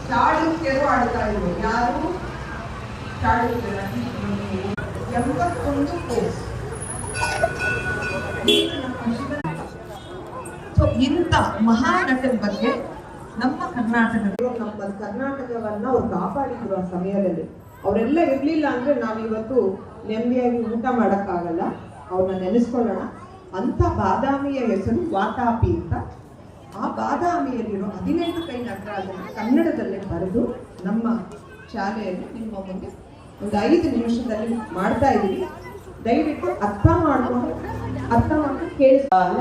ಚಾಳುಕ್ಯರು ಆಡ್ತಾ ಇದ್ರು. ಯಾರು? ಚಾಳುಕ್ಯರು. 81 ಕೋರ್ಸ್. ಸೊ ಇಂಥ ಮಹಾನಟರ ಬಗ್ಗೆ ನಮ್ಮ ಕರ್ನಾಟಕವನ್ನ ಅವ್ರು ಕಾಪಾಡಿದ್ರು ಆ ಸಮಯದಲ್ಲಿ. ಅವರೆಲ್ಲ ಇರ್ಲಿಲ್ಲ ಅಂದ್ರೆ ನಾವಿವತ್ತು ನೆಮ್ಮದಿಯಾಗಿ ಊಟ ಮಾಡಕ್ಕಾಗಲ್ಲ. ಅವ್ರನ್ನ ನೆನೆಸ್ಕೊಳ್ಳೋಣ. ಅಂತ ಬಾದಾಮಿಯ ಹೆಸರು ವಾತಾಪಿ ಅಂತ. ಆ ಬಾದಾಮಿಯಲ್ಲಿರೋ 18 ಕೈ ನಟರಾಜನ ಕನ್ನಡದಲ್ಲೇ ಬರೆದು ನಮ್ಮ ಶಾಲೆಯಲ್ಲಿ ನಿಮ್ಮ ಮುಂದೆ ಒಂದು 5 ನಿಮಿಷದಲ್ಲಿ ಮಾಡ್ತಾ ಇದ್ದೀವಿ. ದಯವಿಟ್ಟು ಅರ್ಥ ಮಾಡ್ಕೊಂಡು ಕೇಳಿಸ್ತಾರೆ.